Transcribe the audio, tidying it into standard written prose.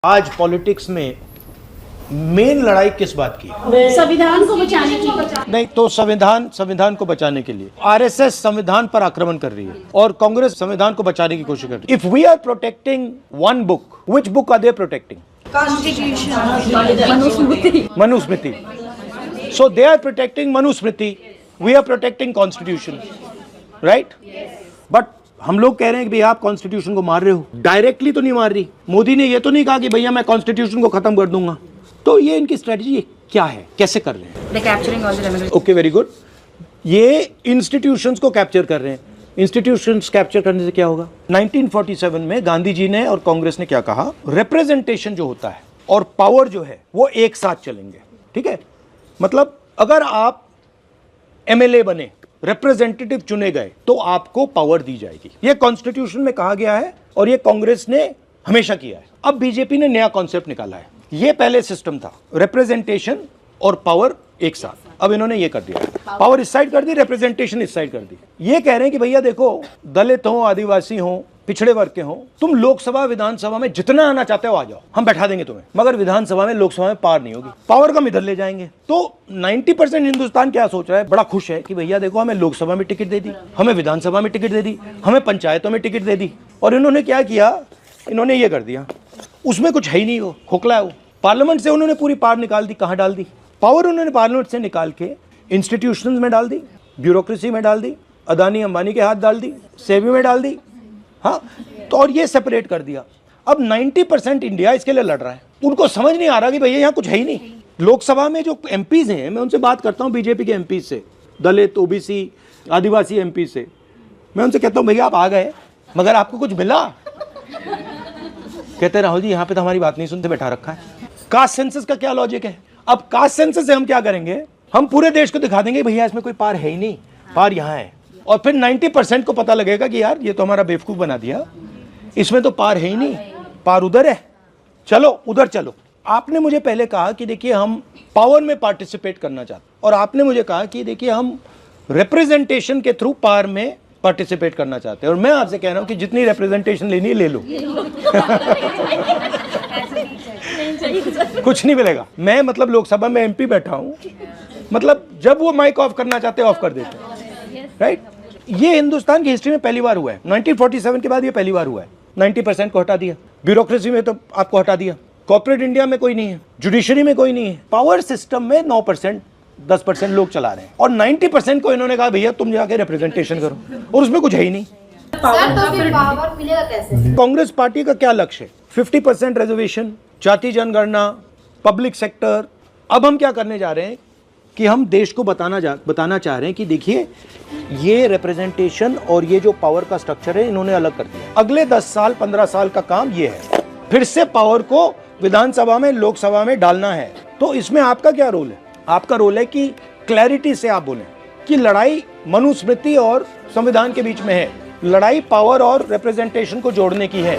आज पॉलिटिक्स में मेन लड़ाई किस बात की? संविधान को बचाने की। नहीं तो संविधान को बचाने के लिए आरएसएस संविधान पर आक्रमण कर रही है और कांग्रेस संविधान को बचाने की कोशिश कर रही है। If we are protecting one book, which book are they protecting? Manusmriti. So they are protecting Manusmriti, we are protecting constitution, right? But हम लोग कह रहे हैं कि भैया आप कॉन्स्टिट्यूशन को मार रहे हो। डायरेक्टली तो नहीं मार रही। मोदी ने ये तो नहीं कहा कि भैया मैं कॉन्स्टिट्यूशन को खत्म कर दूंगा। तो ये इनकी स्ट्रेटजी क्या है, कैसे कर रहे हैं? Okay, very good. ये इंस्टीट्यूशंस को कैप्चर कर रहे हैं। इंस्टीट्यूशंस कैप्चर करने से क्या होगा? 1947 में गांधी जी ने और कांग्रेस ने क्या कहा? रिप्रेजेंटेशन जो होता है और पावर जो है वो एक साथ चलेंगे। ठीक है, मतलब अगर आप एमएलए बने, रिप्रेजेंटेटिव चुने गए, तो आपको पावर दी जाएगी। ये कॉन्स्टिट्यूशन में कहा गया है और ये कांग्रेस ने हमेशा किया है। अब बीजेपी ने नया कॉन्सेप्ट निकाला है। ये पहले सिस्टम था, रिप्रेजेंटेशन और पावर एक साथ। अब इन्होंने ये कर दिया, पावर इस साइड कर दी, रिप्रेजेंटेशन इस साइड कर दी। ये कह रहे हैं कि भैया देखो, दलित हो, आदिवासी हो, पिछड़े वर्ग के हो, तुम लोकसभा विधानसभा में जितना आना चाहते हो आ जाओ, हम बैठा देंगे तुम्हें, मगर विधानसभा में, लोकसभा में पावर नहीं होगी। पावर का इधर ले जाएंगे। तो 90% हिंदुस्तान क्या सोच रहा है? बड़ा खुश है कि भैया देखो, हमें लोकसभा में टिकट दे दी, हमें विधानसभा में टिकट दे दी, हमें पंचायतों में टिकट दे दी। और इन्होंने क्या किया? इन्होंने ये कर दिया, उसमें कुछ है ही नहीं, वो खोखला है। वो पार्लियामेंट से उन्होंने पूरी पावर निकाल दी। कहाँ डाल दी पावर? उन्होंने पार्लियामेंट से निकाल के इंस्टीट्यूशंस में डाल दी, ब्यूरोक्रेसी में डाल दी, अदानी अंबानी के हाथ डाल दी, सेबी में डाल दी। हाँ, तो और ये सेपरेट कर दिया। अब 90% इंडिया इसके लिए लड़ रहा है। उनको समझ नहीं आ रहा कि भैया यहाँ कुछ है ही नहीं। लोकसभा में जो एमपीज हैं, मैं उनसे बात करता हूँ, बीजेपी के एमपीज से, दलित, ओबीसी, आदिवासी एमपी से, मैं उनसे कहता हूँ भैया आप आ गए, मगर आपको कुछ मिला? कहते राहुल जी यहाँ पे तो हमारी बात नहीं सुनते, बैठा रखा है। कास्ट सेंसस का क्या लॉजिक है? अब कास्ट सेंसस से हम क्या करेंगे? हम पूरे देश को दिखा देंगे भैया इसमें कोई पार है ही नहीं, पार यहाँ है। और फिर 90% को पता लगेगा कि यार ये तो हमारा बेवकूफ बना दिया, इसमें तो पार है ही नहीं, पार उधर है, चलो उधर चलो। आपने मुझे पहले कहा कि देखिए हम पावर में पार्टिसिपेट करना चाहते, और आपने मुझे कहा कि देखिए हम रिप्रेजेंटेशन के थ्रू पावर में पार्टिसिपेट करना चाहते हैं। और मैं आपसे कह रहा हूं कि जितनी रिप्रेजेंटेशन लेनी है ले लो। कुछ नहीं मिलेगा। मैं मतलब लोकसभा में एमपी बैठा हूं, मतलब जब वो माइक ऑफ करना चाहते हैं ऑफ कर देते हैं, राइट? ये हिंदुस्तान की हिस्ट्री में पहली बार हुआ है। 1947 के बाद ये पहली बार हुआ है। 90% को हटा दिया, ब्यूरोक्रेसी में तो आपको हटा दिया, कॉर्पोरेट इंडिया में कोई नहीं है, जुडिशरी में कोई नहीं है, पावर सिस्टम में 9%, 10% लोग चला रहे हैं, और 90% को इन्होंने कहा भैया तुम जाके रिप्रेजेंटेशन करो, और उसमें कुछ है ही नहीं। पावर मिलेगा कैसे? कांग्रेस पार्टी का क्या लक्ष्य है? 50% रिजर्वेशन, जाति जनगणना, पब्लिक सेक्टर। अब हम क्या करने जा रहे हैं कि हम देश को बताना चाह रहे हैं कि देखिए ये रिप्रेजेंटेशन और ये जो पावर का स्ट्रक्चर है इन्होंने अलग कर दिया। अगले 10 साल 15 साल का काम ये है, फिर से पावर को विधानसभा में, लोकसभा में डालना है। तो इसमें आपका क्या रोल है? आपका रोल है कि क्लैरिटी से आप बोलें कि लड़ाई मनुस्मृति और संविधान के बीच में है, लड़ाई पावर और रिप्रेजेंटेशन को जोड़ने की है।